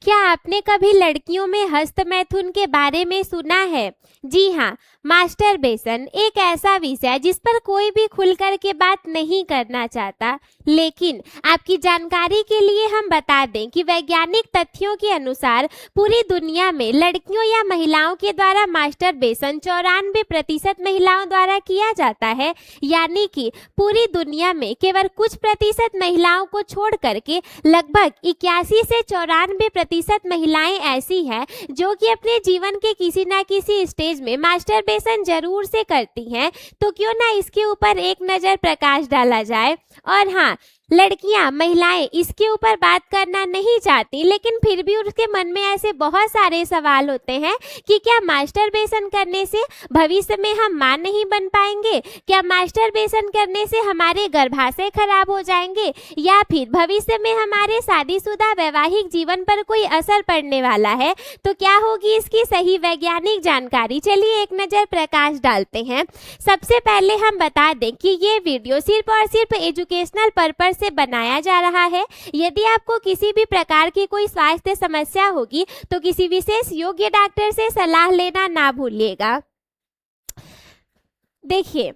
क्या आपने कभी लड़कियों में हस्तमैथुन के बारे में सुना है? जी हाँ, मास्टरबेशन एक ऐसा विषय है जिस पर कोई भी खुलकर के बात नहीं करना चाहता, लेकिन आपकी जानकारी के लिए हम बता दें कि वैज्ञानिक तथ्यों के अनुसार पूरी दुनिया में लड़कियों या महिलाओं के द्वारा मास्टरबेशन 94% महिलाओं द्वारा किया जाता है, यानी कि पूरी दुनिया में केवल कुछ प्रतिशत महिलाओं को छोड़ करके लगभग 81 से 94% महिलाएं ऐसी हैं जो कि अपने जीवन के किसी ना किसी स्टेज में मास्टरबेशन जरूर से करती हैं। तो क्यों ना इसके ऊपर एक नज़र प्रकाश डाला जाए। और हाँ, लड़कियां महिलाएं इसके ऊपर बात करना नहीं चाहती, लेकिन फिर भी उसके मन में ऐसे बहुत सारे सवाल होते हैं कि क्या मास्टरबेशन करने से भविष्य में हम मां नहीं बन पाएंगे, क्या मास्टरबेशन करने से हमारे गर्भाशय खराब हो जाएंगे, या फिर भविष्य में हमारे शादीशुदा वैवाहिक जीवन पर कोई असर पड़ने वाला है। तो क्या होगी इसकी सही वैज्ञानिक जानकारी, चलिए एक नज़र प्रकाश डालते हैं। सबसे पहले हम बता दें कि ये वीडियो सिर्फ और सिर्फ एजुकेशनल पर्पस से बनाया जा रहा है। यदि आपको किसी भी प्रकार की कोई स्वास्थ्य समस्या होगी तो किसी विशेष योग्य डॉक्टर से सलाह लेना ना भूलिएगा। देखिए,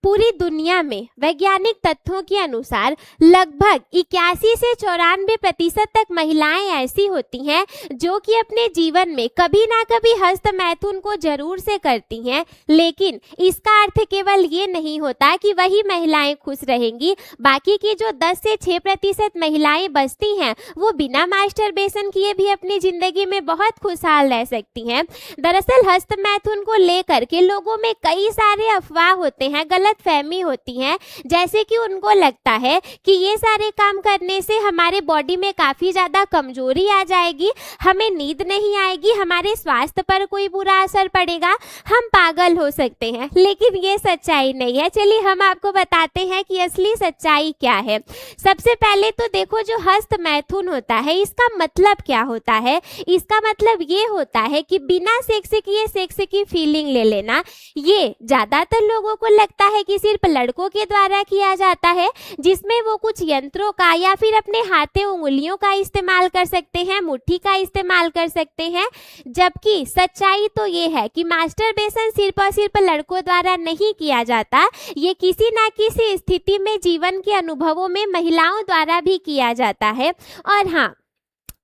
पूरी दुनिया में वैज्ञानिक तथ्यों के अनुसार लगभग 81 से 94% तक महिलाएं ऐसी होती हैं जो कि अपने जीवन में कभी ना कभी हस्तमैथुन को जरूर से करती हैं, लेकिन इसका अर्थ केवल ये नहीं होता कि वही महिलाएं खुश रहेंगी। बाकी की जो 10 से 6% महिलाएं बचती हैं वो बिना मास्टरबेशन किए भी अपनी जिंदगी में बहुत खुशहाल रह सकती हैं। दरअसल हस्तमैथुन को लेकर के लोगों में कई सारे अफवाह होते हैं, गलत फहमी होती है, जैसे कि उनको लगता है कि ये सारे काम करने से हमारे बॉडी में काफ़ी ज़्यादा कमजोरी आ जाएगी, हमें नींद नहीं आएगी, हमारे स्वास्थ्य पर कोई बुरा असर पड़ेगा, हम पागल हो सकते हैं। लेकिन ये सच्चाई नहीं है। चलिए हम आपको बताते हैं कि असली सच्चाई क्या है। सबसे पहले तो देखो, जो हस्तमैथुन होता है इसका मतलब क्या होता है। इसका मतलब ये होता है कि बिना सेक्स किए सेक्स की फीलिंग ले लेना। ये ज़्यादातर लोगों को लगता है कि सिर्फ लड़कों के द्वारा किया जाता है, जिसमें वो कुछ यंत्रों का या फिर अपने हाथे उंगलियों का इस्तेमाल कर सकते हैं, मुट्ठी का इस्तेमाल कर सकते हैं। जबकि सच्चाई तो ये है कि मास्टरबेशन सिर्फ और सिर्फ लड़कों द्वारा नहीं किया जाता, ये किसी ना किसी स्थिति में जीवन के अनुभवों में महिलाओं द्वारा भी किया जाता है। और हाँ,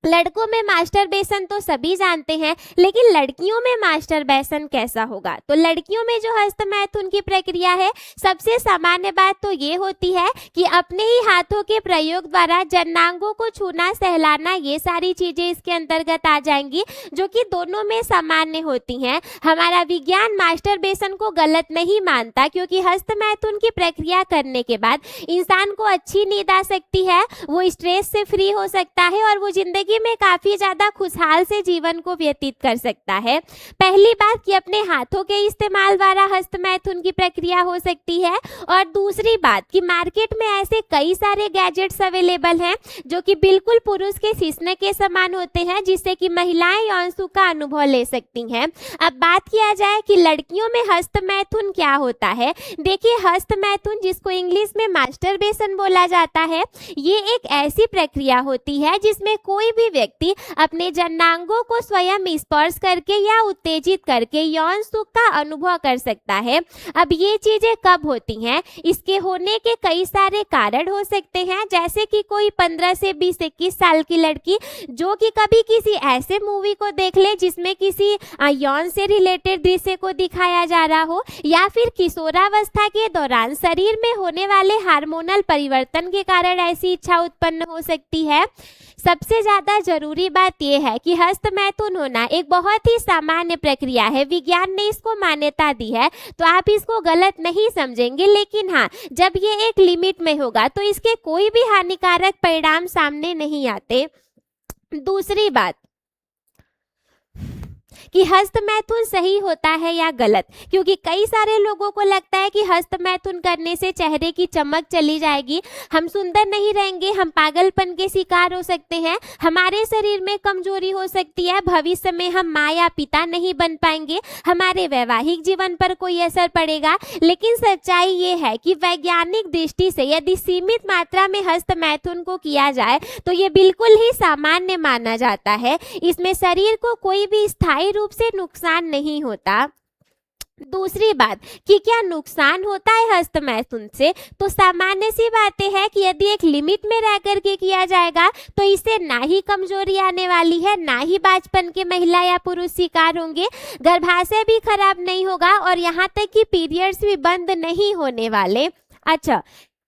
लड़कों में मास्टरबेशन तो सभी जानते हैं, लेकिन लड़कियों में मास्टरबेशन कैसा होगा। तो लड़कियों में जो हस्तमैथुन की प्रक्रिया है, सबसे सामान्य बात तो ये होती है कि अपने ही हाथों के प्रयोग द्वारा जननांगों को छूना, सहलाना, ये सारी चीजें इसके अंतर्गत आ जाएंगी, जो कि दोनों में सामान्य होती हैं। हमारा विज्ञान मास्टरबेशन को गलत नहीं मानता, क्योंकि हस्तमैथुन की प्रक्रिया करने के बाद इंसान को अच्छी नींद आ सकती है, वो स्ट्रेस से फ्री हो सकता है और वो जिंदगी में काफी ज्यादा खुशहाल से जीवन को व्यतीत कर सकता है। पहली बात कि अपने हाथों के इस्तेमाल द्वारा हस्तमैथुन की प्रक्रिया हो सकती है, और दूसरी बात कि मार्केट में ऐसे कई सारे गैजेट्स अवेलेबल हैं जो कि बिल्कुल पुरुष के सीसने के समान होते हैं, जिससे कि महिलाएं यौन सुख का अनुभव ले सकती हैं। अब बात किया जाए कि लड़कियों में हस्तमैथुन क्या होता है। देखिए, हस्तमैथुन, जिसको इंग्लिश में मास्टरबेशन बोला जाता है, ये एक ऐसी प्रक्रिया होती है जिसमें कोई भी व्यक्ति अपने जननांगों को स्वयं स्पर्श करके या उत्तेजित करके यौन सुख का अनुभव कर सकता है। अब ये चीजें कब होती हैं, इसके होने के कई सारे कारण हो सकते हैं, जैसे कि कोई 15 से 20-21 साल की लड़की जो कि कभी किसी ऐसे मूवी को देख ले जिसमें किसी यौन से रिलेटेड दृश्य को दिखाया जा रहा हो, या फिर किशोरावस्था के दौरान शरीर में होने वाले हार्मोनल परिवर्तन के कारण ऐसी इच्छा उत्पन्न हो सकती है। सबसे ज्यादा जरूरी बात यह है कि हस्तमैथुन होना एक बहुत ही सामान्य प्रक्रिया है, विज्ञान ने इसको मान्यता दी है, तो आप इसको गलत नहीं समझेंगे। लेकिन हाँ, जब ये एक लिमिट में होगा तो इसके कोई भी हानिकारक परिणाम सामने नहीं आते। दूसरी बात कि हस्तमैथुन सही होता है या गलत, क्योंकि कई सारे लोगों को लगता है कि हस्तमैथुन करने से चेहरे की चमक चली जाएगी, हम सुंदर नहीं रहेंगे, हम पागलपन के शिकार हो सकते हैं, हमारे शरीर में कमजोरी हो सकती है, भविष्य में हम माँ या पिता नहीं बन पाएंगे, हमारे वैवाहिक जीवन पर कोई असर पड़ेगा। लेकिन सच्चाई ये है कि वैज्ञानिक दृष्टि से यदि सीमित मात्रा में हस्तमैथुन को किया जाए तो ये बिल्कुल ही सामान्य माना जाता है। इसमें शरीर को कोई भी स्थायी रूप से नुकसान नहीं होता। दूसरी बात कि क्या नुकसान होता है हस्तमैथुन से, तो सामान्य सी बातें है कि यदि एक लिमिट में रह करके किया जाएगा तो इससे ना ही कमजोरी आने वाली है, ना ही बाजपन के महिला या पुरुष शिकार होंगे, गर्भाशय भी खराब नहीं होगा और यहाँ तक कि पीरियड्स भी बंद नहीं होने वाले। अच्छा,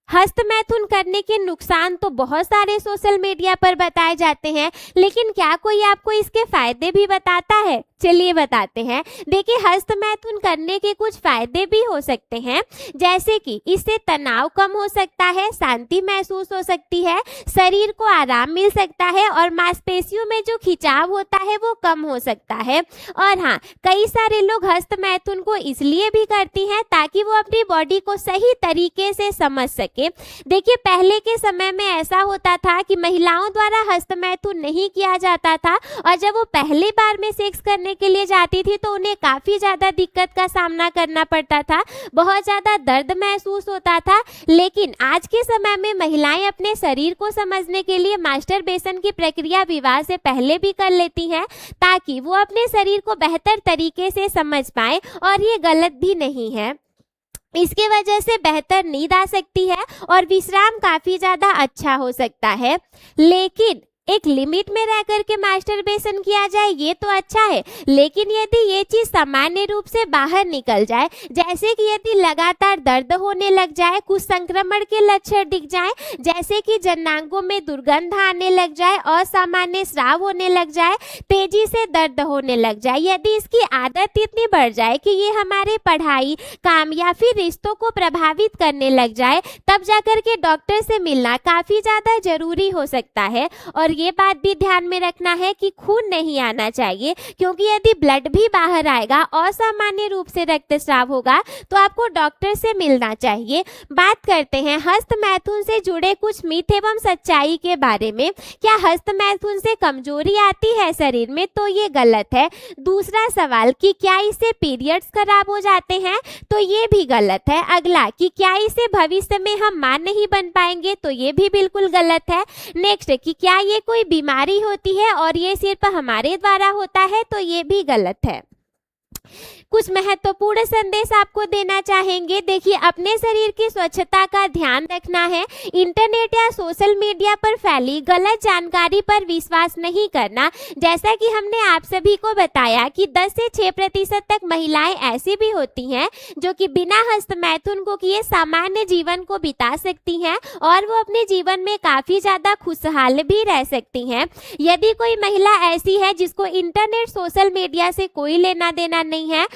हस्तमैथुन करने के नुकसान तो बहुत सारे सोशल मीडिया पर बताए जाते हैं, लेकिन क्या कोई आपको इसके फायदे भी बताता है? चलिए बताते हैं। देखिए, हस्तमैथुन करने के कुछ फायदे भी हो सकते हैं, जैसे कि इससे तनाव कम हो सकता है, शांति महसूस हो सकती है, शरीर को आराम मिल सकता है और मांसपेशियों में जो खिंचाव होता है वो कम हो सकता है। और हाँ, कई सारे लोग हस्तमैथुन को इसलिए भी करती हैं ताकि वो अपनी बॉडी को सही तरीके से समझ सके। देखिए, पहले के समय में ऐसा होता था कि महिलाओं द्वारा हस्तमैथुन नहीं किया जाता था और जब वो पहली बार में सेक्स करने के लिए जाती थी तो उन्हें काफी ज्यादा दिक्कत का सामना करना पड़ता था, बहुत ज्यादा दर्द महसूस होता था। लेकिन आज के समय में महिलाएं अपने शरीर को समझने के लिए मास्टरबेशन की प्रक्रिया विवाह से पहले भी कर लेती हैं ताकि वो अपने शरीर को बेहतर तरीके से समझ पाए, और ये गलत भी नहीं है। इसके वजह से बेहतर नींद आ सकती है और विश्राम काफी ज्यादा अच्छा हो सकता है। लेकिन एक लिमिट में रह करके मास्टरबेशन किया जाए ये तो अच्छा है, लेकिन यदि ये चीज सामान्य रूप से बाहर निकल जाए, जैसे कि यदि लगातार दर्द होने लग जाए, कुछ संक्रमण के लक्षण दिख जाए, जैसे कि जननांगों में दुर्गंध आने लग जाए, असामान्य स्राव होने लग जाए, तेजी से दर्द होने लग जाए, यदि इसकी आदत इतनी बढ़ जाए कि ये हमारे पढ़ाई, काम या फिर रिश्तों को प्रभावित करने लग जाए, तब जाकर के डॉक्टर से मिलना काफी ज्यादा जरूरी हो सकता है। और ये बात भी ध्यान में रखना है कि खून नहीं आना चाहिए, क्योंकि यदि ब्लड भी बाहर आएगा, असामान्य रूप से रक्तस्राव होगा, तो आपको डॉक्टर से मिलना चाहिए। बात करते हैं हस्तमैथुन से जुड़े कुछ मिथ एवं सच्चाई के बारे में। क्या हस्तमैथुन से कमजोरी आती है शरीर में? तो ये गलत है। दूसरा सवाल कि क्या इससे पीरियड्स खराब हो जाते हैं? तो ये भी गलत है। अगला कि क्या इससे भविष्य में हम मां नहीं बन पाएंगे? तो ये भी बिल्कुल गलत है। नेक्स्ट कि क्या ये कोई बीमारी होती है और ये सिर्फ हमारे द्वारा होता है? तो ये भी गलत है। कुछ महत्वपूर्ण संदेश आपको देना चाहेंगे। देखिए, अपने शरीर की स्वच्छता का ध्यान रखना है। इंटरनेट या सोशल मीडिया पर फैली गलत जानकारी पर विश्वास नहीं करना। जैसा कि हमने आप सभी को बताया कि 10 से 6% तक महिलाएं ऐसी भी होती हैं जो कि बिना हस्तमैथुन को किए सामान्य जीवन को बिता सकती हैं और वो अपने जीवन में काफी ज्यादा खुशहाल भी रह सकती हैं। यदि कोई महिला ऐसी है जिसको इंटरनेट, सोशल मीडिया से कोई लेना देना नहीं है,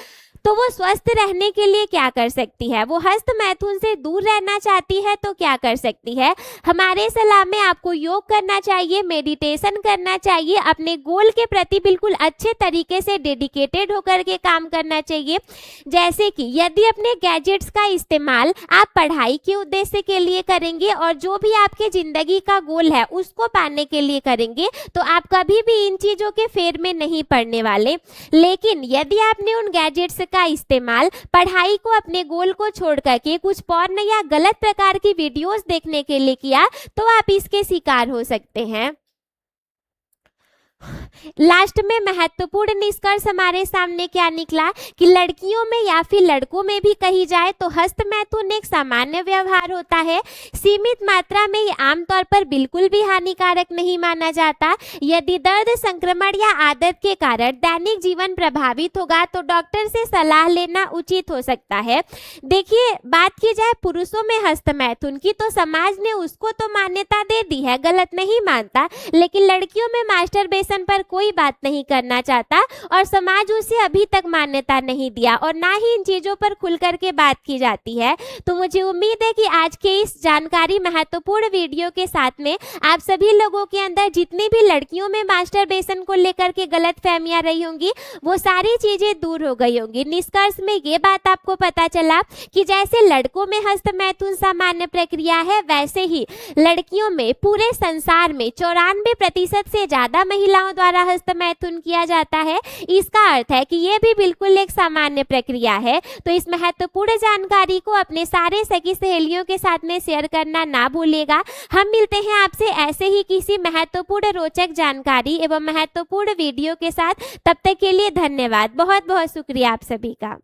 तो वो स्वस्थ रहने के लिए क्या कर सकती है? वो हस्तमैथुन से दूर रहना चाहती है तो क्या कर सकती है? हमारे सलाह में आपको योग करना चाहिए, मेडिटेशन करना चाहिए, अपने गोल के प्रति बिल्कुल अच्छे तरीके से डेडिकेटेड होकर के काम करना चाहिए। जैसे कि यदि अपने गैजेट्स का इस्तेमाल आप पढ़ाई के उद्देश्य के लिए करेंगे और जो भी आपके जिंदगी का गोल है उसको पाने के लिए करेंगे, तो आप कभी भी इन चीजों के फेर में नहीं पड़ने वाले। लेकिन यदि आपने उन गैजेट्स का इस्तेमाल पढ़ाई को, अपने गोल को छोड़ करके कुछ पॉर्न या गलत प्रकार की वीडियोस देखने के लिए किया, तो आप इसके शिकार हो सकते हैं। लास्ट में महत्वपूर्ण निष्कर्ष हमारे सामने क्या निकला कि लड़कियों में या फिर लड़कों में भी कही जाए तो हस्तमैथुन एक सामान्य व्यवहार होता है। सीमित मात्रा में ये आमतौर पर बिल्कुल भी हानिकारक नहीं माना जाता। यदि दर्द, संक्रमण या आदत के कारण दैनिक जीवन प्रभावित होगा तो डॉक्टर से सलाह लेना उचित हो सकता है। देखिए, बात की जाए पुरुषों में हस्तमैथुन की, तो समाज ने उसको तो मान्यता दे दी है, गलत नहीं मानता, लेकिन लड़कियों में मास्टरबेशन मास्टरबेशन पर कोई बात नहीं करना चाहता और समाज उसे अभी तक मान्यता नहीं दिया और ना ही इन चीज़ों पर खुल करके बात की जाती है। तो मुझे उम्मीद है कि आज के इस जानकारी महत्वपूर्ण वीडियो के साथ में आप सभी लोगों के अंदर जितनी भी लड़कियों में मास्टरबेशन को लेकर के गलतफहमियां रही होंगी वो सारी चीज़ें दूर हो गई होंगी। निष्कर्ष में ये बात आपको पता चला कि जैसे लड़कों में हस्तमैथुन सामान्य प्रक्रिया है, वैसे ही लड़कियों में पूरे संसार में 94% से ज़्यादा महिलाओं द्वारा हस्तमैथुन किया जाता है। इसका अर्थ है कि ये भी बिल्कुल एक सामान्य प्रक्रिया है। तो इस महत्वपूर्ण जानकारी को अपने सारे सखी सहेलियों के साथ में शेयर करना ना भूलिएगा। हम मिलते हैं आपसे ऐसे ही किसी महत्वपूर्ण रोचक जानकारी एवं महत्वपूर्ण वीडियो के साथ। तब तक के लिए धन्यवाद। बहुत बहुत शुक्रिया आप सभी का।